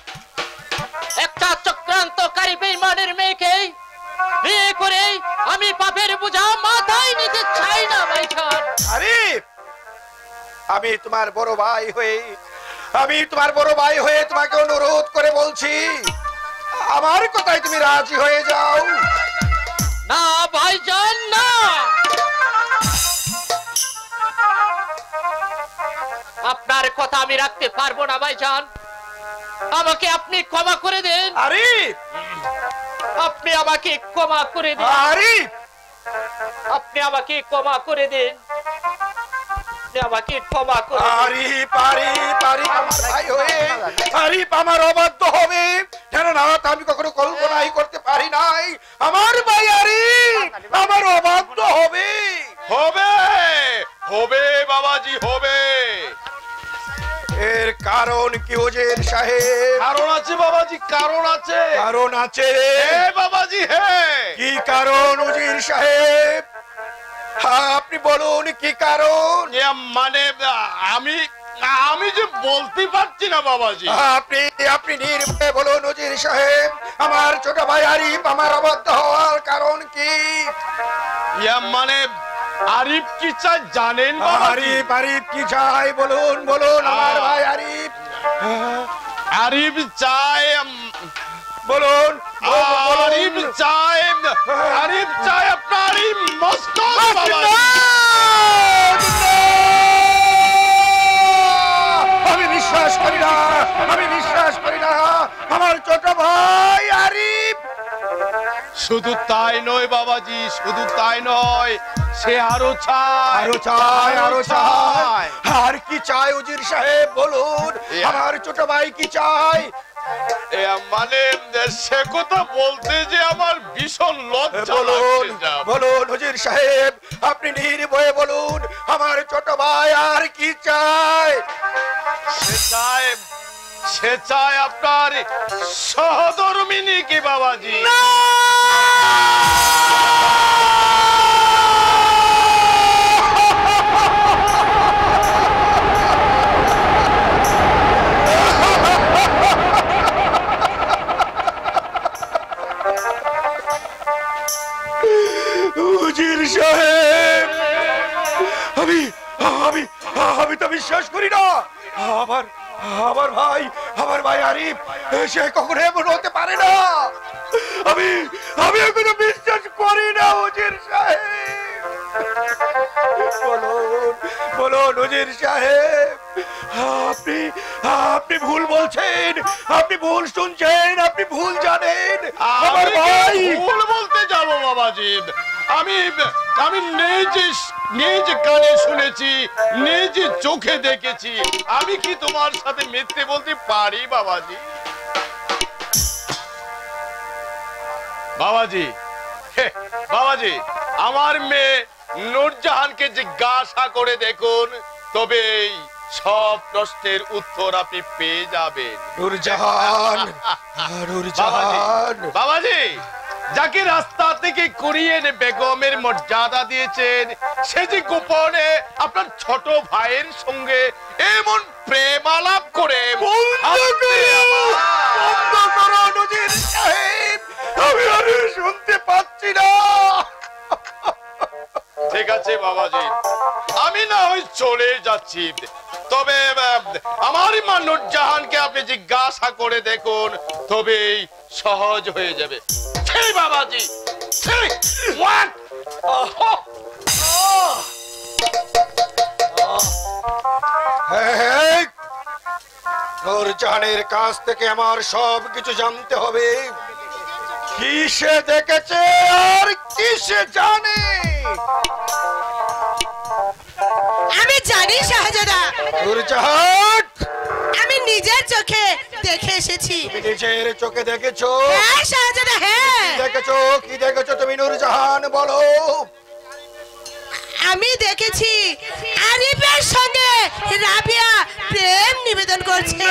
G: একটা চক্রান্তকারী বেঈমানের মেয়েকে বিয়ে করে আমি পাপের বোঝা মাথায় নিতে চাই না ভাইজান।
A: আরিফ, আমি তোমার বড় ভাই হয়ে তোমাকে অনুরোধ করে বলছি, আমার কথায় তুমি রাজি হয়ে যাও।
G: না ভাইজান না, আপনার কথা আমি রাখতে পারবো না ভাইজান, আমাকে আপনি ক্ষমা করে দেন।
A: আরিফ,
G: আপনি আমাকে ক্ষমা করে দেন।
A: আরিফ,
G: আপনি আমাকে ক্ষমা করে দেন। আমাকে ক্ষমা করে দেন।
A: আরিফ, আরিফ, আরিফ আমার ভাই হয়ে আরিফ আমার অবাধ্য হবে, কেন না তা আমি কখনো কল্পনাই করতে পারি নাই। আমার ভাই আরিফ আমার অবাধ্য হবে।
B: হবে হবে বাবাজি, হবে।
A: এর কারণ কি উজির সাহেব?
B: কারণ আছে বাবাজি, কারণ আছে।
A: কারণ আছে?
B: হে বাবাজি হে।
A: কি কারণ উজির সাহেব? হ্যাঁ, আপনি বলুন কি কারণ?
B: মানে আমি আমি যে বলতে পারছি না বাবাজি।
A: আপনি আপনি নির্ভয়ে বলুন উজির সাহেব, আমার ছোট ভাই আরিফ আমার অবাধ্য হওয়ার কারণ কি?
B: মানে আরিফ কি চাই জানেন বাবাজি?
A: আরিফ আরিফ কি চাই বলুন বলুন আমার ভাই আরিফ।
B: আরিফ চাই
A: বলুন
B: আরিফ চাই আরিফ চাই আপনার এই মস্তক বাবাজি।
A: আমি বিশ্বাস করি না, আমি বিশ্বাস করি না, আমার ছোট ভাই আরিফ।
B: শুধু তাই নয় বাবাজি, শুধু তাই নয়, সে আরো চায়,
A: আরো চায়, আরো চায়। আর কি চায় উজির সাহেব বলুন, আমার ছোট ভাই কি চায়?
B: মানে সে কথা বলতে যে আমার ভীষণ লজ্জা
A: বলুন
B: লাগছে।
A: বলুন হুজুর সাহেব, আপনি নির্ভয়ে বলুন আমার ছোট ভাই আর কি চায়?
B: সে চায় আপনার সহধর্মিনী কি বাবাজি?
A: হুজুর সাহেব, আমি আমি আমি তো বিশ্বাস করি না। আমার আমার ভাই আরিফ সে কখনো এমন হতে পারে না। আমি আমি এখনো বিশ্বাস করি না উজির সাহেব। বলুন উজির সাহেব, আপনি আপনি ভুল বলছেন, আপনি ভুল শুনছেন, আপনি ভুল জানেন। আমার ভাই
B: ভুল বলতে যাব বাবাজি? আমি আমি নিজ কানে শুনেছি, নিজ চোখে দেখেছি। আমি কি তোমার সাথে মিথ্যে বলতে পারি বাবাজি? বাবাজি বাবাজি, আমার মেয়ে নূরজাহানকে জিজ্ঞাসা করে দেখুন, তবেই সব প্রশ্নের উত্তর আপনি পেয়ে যাবেন।
A: নূরজাহান, নূরজাহান
B: বাবাজি, যাকে রাস্তা থেকে কুড়িয়ে এনে বেগমের মর্যাদা দিয়েছেন, সে যে গোপনে আপনার ছোট ভাইয়ের সঙ্গে এমন প্রেম আলাপ করে
A: আমি আর শুনতে পাচ্ছি না।
B: ঠিক আছে বাবাজি, আমি না হয় চলে যাচ্ছি, তবে আমার মা নূরজাহানকে আপনি জিজ্ঞাসা করে দেখুন, তবেই সহজ হয়ে যাবে। সেই বাবাজি, সেই ওয়ান
A: নূরজাহানের কাছ থেকে আমার সব কিছু জানতে হবে। কি সে দেখেছে আর কি সে জানে।
F: আমি জানি শাহজাদা,
A: নূরজাহান,
F: আমি নিজের চোখে দেখে এসেছি।
A: তুমি নিজের চোখে দেখেছো?
F: হ্যাঁ শাহজাদা, হ্যাঁ।
A: দেখেছো? কি দেখেছো তুমি নূরজাহান, বলো।
F: আমি দেখেছি আরিফের সঙ্গে রাবিয়া প্রেম নিবেদন করছে।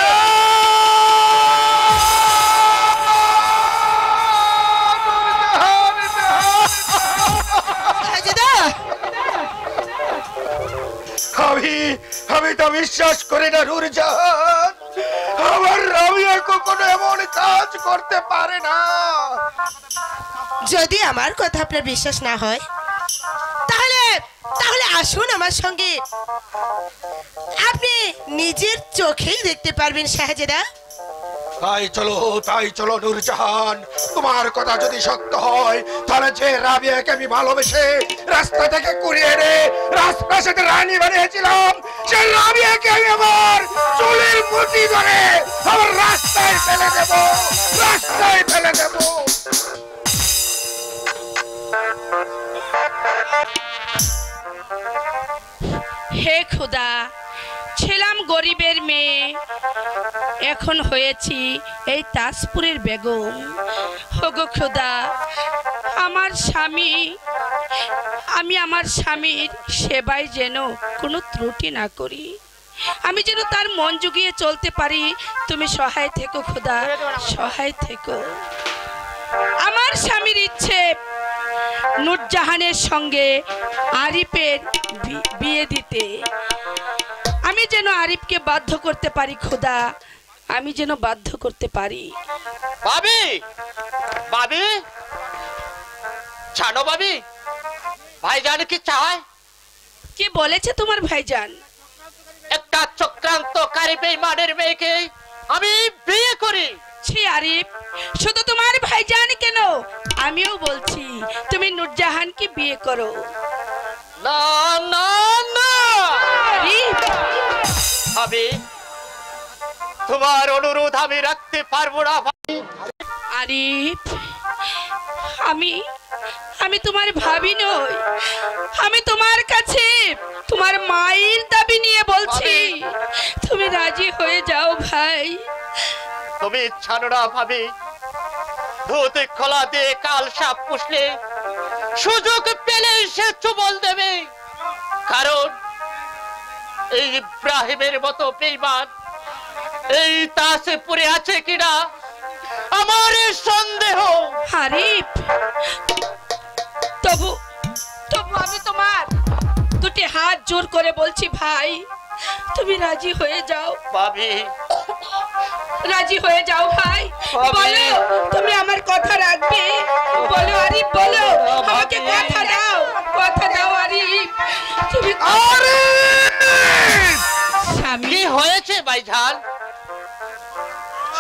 A: আমি তো বিশ্বাস করি না নূরজাহান, আমার রাবিয়া কখনো এমন কাজ করতে পারে না।
F: যদি আমার কথা আপনার বিশ্বাস না হয়, তাহলে তাহলে আসুন আমার সঙ্গে, আপনি নিজের চোখেই দেখতে পারবেন শাহজাদা।
A: তাই চলো নূরজাহান, তোমার কথা যদি সত্য হয়, তাহলে যে রাবিয়াকে আমি ভালোবেসে রাস্তা থেকে কুড়িয়ে এনে রাজপ্রাসাদে রানী বানিয়েছিলাম, সেই রাবিয়াকে আমি আমার চুলের মুঠি ধরে আমার রাস্তায় ফেলে দেব, রাস্তায় ফেলে দেব।
H: হে খোদা, ছিলাম গরিবের মেয়ে, এখন হয়েছি এই তাজপুরের বেগম। ওগো খোদা, আমি আমার স্বামীর সেবায় যেন কোনো ত্রুটি না করি, আমি যেন তার মন জুগিয়ে চলতে পারি। তুমি সহায় থেকো খোদা, সহায় থেকো। আমার স্বামীর ইচ্ছে নূরজাহানের সঙ্গে আরিফের বিয়ে দিতে। আমি যেন আরিফকে বাধ্য করতে পারি খোদা, আমি যেন বাধ্য করতে পারি।
G: ভাবি, ভাবি, জানো ভাবি, ভাইজান কি চায়?
H: কি বলেছে তোমার ভাইজান?
G: একটা চক্রান্তকারী বেঈমানের মেয়েকে আমি বিয়ে করি।
H: ছি আরিফ, শুধু তোমার ভাইজান কেন, আমিও বলছি তুমি নূরজাহানকে বিয়ে করো।
G: না না না
H: আরিফ,
G: ভাবি, তোমার অনুরোধ আমি রাখতে পারবো না।
H: আরিফ, আমি তোমার ভাবি নই, আমি তোমার কাছে তোমার মায়ের দাবি নিয়ে বলছি, তুমি রাজি হয়ে যাও ভাই।
G: তুমি জানো না ভাবি, ধুতে খোলা দিয়ে কাল সাপ পুষলে সুযোগ পেলে সে চুবল দেবে। কারণ এই ইব্রাহিমের মতো বেঈমান এই তাসে পড়ে আছে কিনা আমার সন্দেহ।
H: আরিফ, তবু আমি তোমার দুটি হাত জোর করে বলছি ভাই, তুমি রাজি হয়ে যাও।
G: ভাবি,
H: রাজি হয়ে যাও ভাই, বলো তুমি আমার কথা রাখবে, বলো আরিফ, বলো আমাকে কথা দাও, কথা দাও আরিফ। তুমি
G: কি হয়েছে ভাইজান?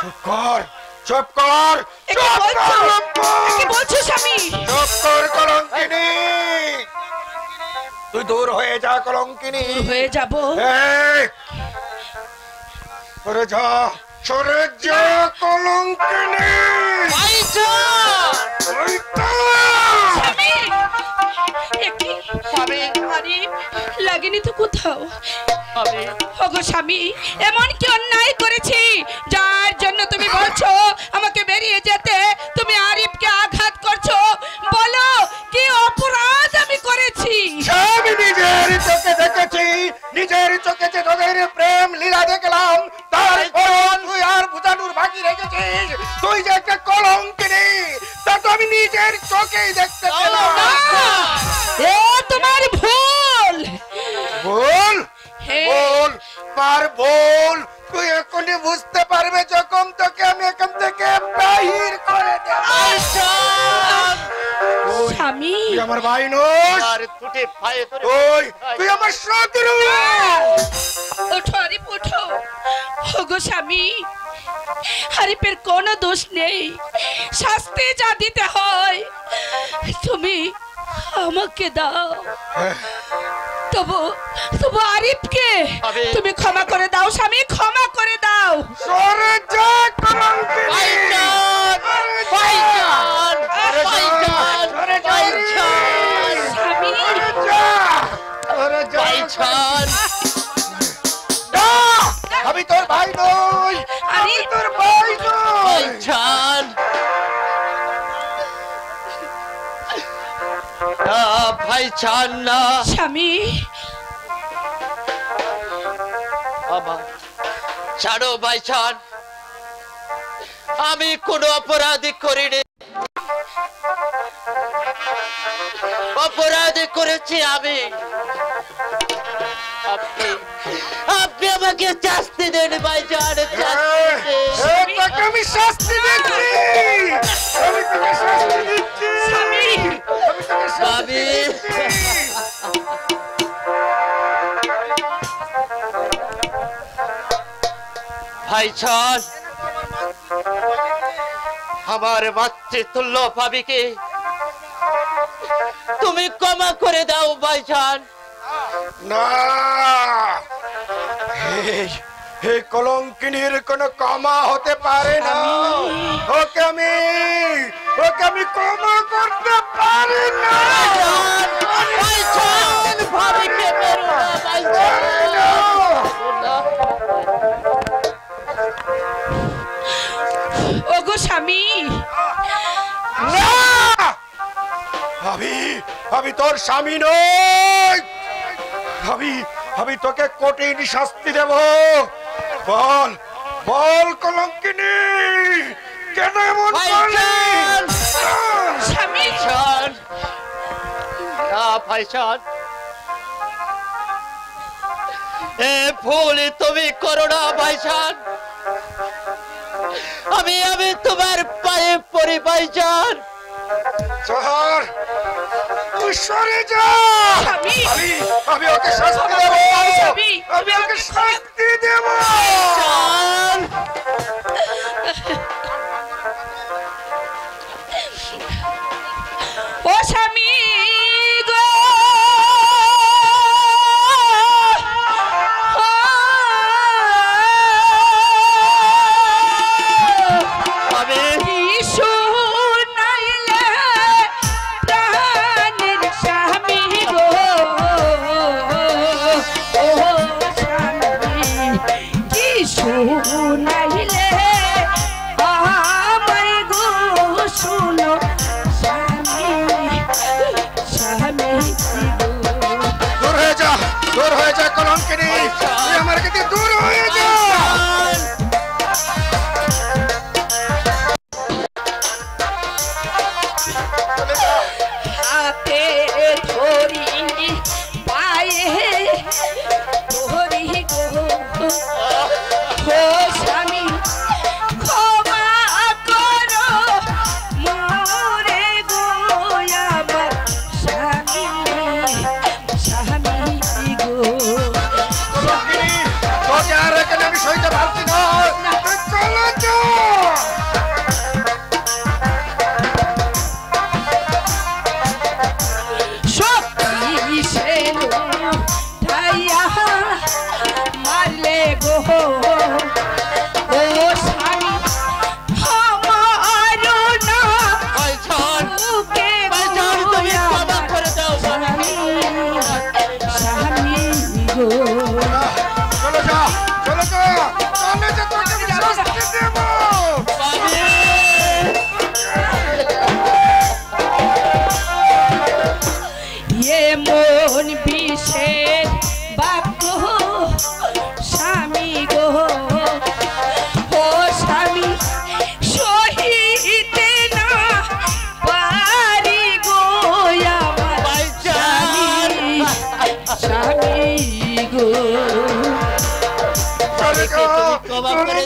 A: চুপ কর, চুপ কর,
H: একে
A: চুপ
H: বলছো?
A: কর,
H: কি বলছো স্বামী?
A: চুপ কর কলঙ্কিনী। তুই দূর হয়ে যা কলঙ্কিনী।
H: হয়ে যাব।
A: এই, সরে যা, সরে যা কলঙ্কিনী।
G: ভাইজান
H: স্বামী একে আরে লাগেনি তো কোথাও। ওগো স্বামী, এমন কি অন্যায় করেছি যার জন্য তুমি বলছো আমাকে বেরিয়ে যেতে? তুমি আরিফকে আঘাত করছো, বলো কি অপরাধ আমি করেছি?
A: আমি নিজের চোখে দেখেছি, নিজের চোখে যে তোদের প্রেম লীলা দেখলাম, তারপর তুই আর বুঝানোর বাকি রেখেছিস তুই যে একটা কলঙ্কিনী, তা তো আমি নিজের চোখেই দেখতে পেলাম।
H: এ তোমার ভুল।
A: বল
H: হে।
A: বল পার বল, তুই এখনই বুঝতে পারবে যখন তোকে আমি এখান থেকে বাহির করে দেব।
H: স্বামী
A: তুই আমার ভাই নোস,
G: আর টুটে পায়ে ধরে
A: তুই আমার শত্রু।
H: ওঠো আরিফ ওঠো। ওগো স্বামী, আরিফের কোনো দোষ নেই, শাস্তি যা দিতে হয় তুমি আমাকে দাও। তবু তবু আরিফকে তুমি ক্ষমা করে দাও স্বামী, ক্ষমা করে দাও।
A: সরে যা কলঙ্কিনী।
G: ভাইজান ভাইজান ভাইজান ভাইজান
H: স্বামী
G: ভাইজান
A: আমি তোর ভাই নই, আমি তোর ভাই নই।
G: ভাইজান না ভাইজান না
H: স্বামী
G: আমার ছাড়ো ভাইজান, আমি কোনো অপরাধী করিনি। অপরাধী করেছি আমি। আপনি আপনি আমাকে শাস্তি দেন ভাইজান, শাস্তি দেন।
A: তোকে আমি শাস্তি দিচ্ছি, আমি তোকে শাস্তি দিচ্ছি,
H: স্বামী
A: আমি তোকে শাস্তি
G: ভাবি ভাইজান, আমার মাতৃতুল্য ভাবিকে তুমি ক্ষমা করে দাও ভাইজান।
A: না, এই কলঙ্কিনীর কোনো ক্ষমা হতে পারে না। ওকে আমি ক্ষমা করতে পারি না।
G: ভাইজান ভাবিকে মেরো না ভাইজান।
H: ওগো স্বামী,
A: না, আমি তোর স্বামী নই। আমি তোকে কঠিন শাস্তি দেব। বল বল কলঙ্কিনী, কেন এমন করলি?
G: ভাইজান
H: স্বামী
G: ভাইজান না ভাইজান, এ ভুল তুমি করো না ভাইজান। আমি তোমার পায়ে পড়ি ভাইজান।
A: চল, তুই সরে যা।
H: স্বামী
A: আমি ওকে শাস্তি দেব,
H: স্বামী,
A: আমি ওকে শাস্তি দেব।
G: ভাইজান
H: ও স্বামী গো,
G: আমি
H: কি শুনাইলে প্রাণের স্বামী গো, ও স্বামী কি শুনাইলে আমায় গো, শুনো স্বামী স্বামী
A: দূর হয়ে যা কলঙ্কিনী, তুই আমার কাছে দূর হয়ে যা।
H: হাতে ধরি পায়ে ধরি গো,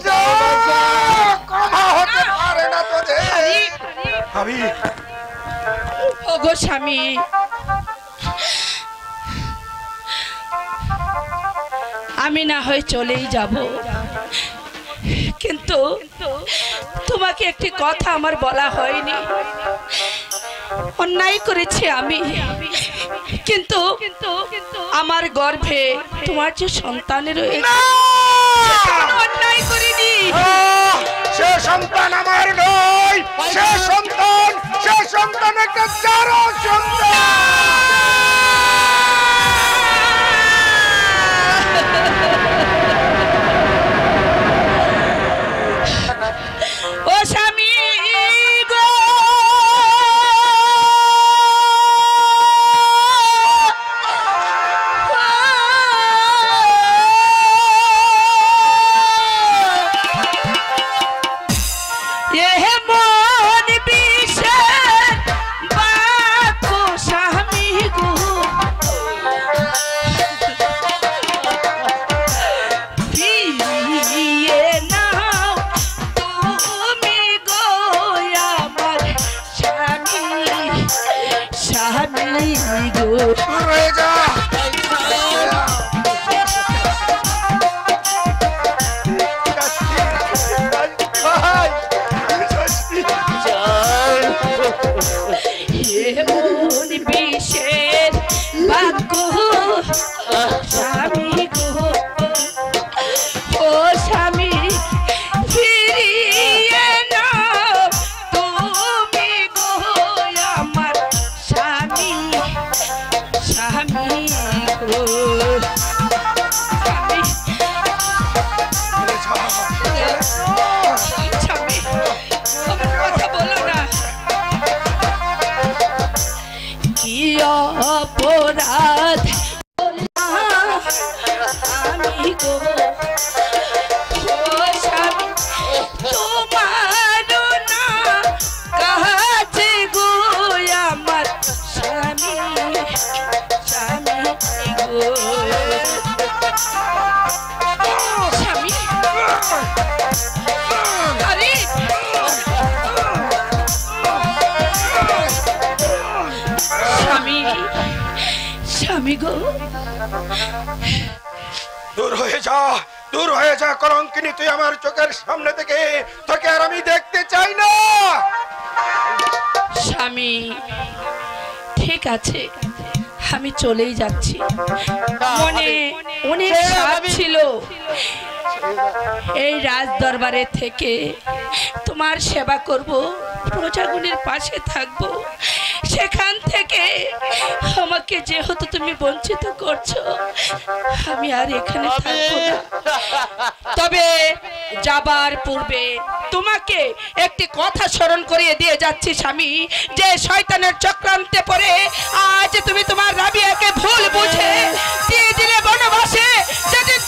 A: যা, ক্ষমা হতে পারে না তোদের।
B: আমি
H: ওগো স্বামী, আমি না হয় চলেই যাব, কিন্তু তোমাকে একটি কথা আমার বলা হয়নি। অন্যায় করেছি আমি, কিন্তু আমার গর্ভে তোমার যে সন্তানের রয়েছে অন্যায় করিনি।
A: সে সন্তান আমার নয়, সে সন্তান একটা চারো
H: ও স্বামী গো, মন বিষের বাক্য স্বামী গো, ফিরিয়ে নাও তুমি গো আমার স্বামী, স্বামী গো।
A: হয়ে যা।
H: মন বিষের বাক্য স্বামী গো, ও স্বামী ফিরিয়ে নাও তুমি গো আমার স্বামী, স্বামী গো। স্বামী, স্বামী, আমার কথা বলো না। কি অপরাধ আমি গো, ও স্বামী তোমার না কাছে গো আমার স্বামী, স্বামী গো। স্বামী, আরে স্বামী, স্বামী গো,
A: দূর হয়ে যা, দূর হয়ে যা কলঙ্কিনী, তুই আমার চোখের সামনে থেকে, তোকে আর আমি দেখতে চাই না।
H: স্বামী ঠিক আছে, আমি চলেই যাচ্ছি। মনে অনেক সাধ ছিল এই রাজ দরবারে থেকে তোমার সেবা করব, প্রজাগণের পাশে থাকব, সেখান থেকে আমাকে যেহেতু তুমি বঞ্চিত করছো, আমি আর এখানে থাকবো না। তবে যাবার পূর্বে তোমাকে একটি কথা স্মরণ করিয়ে দিয়ে যাচ্ছি স্বামী, যে শয়তানের চক্রান্তে পড়ে আজ তুমি তোমার রাবিয়াকে ভুল বুঝে দিয়ে দিলে বনবাসে। যেদিন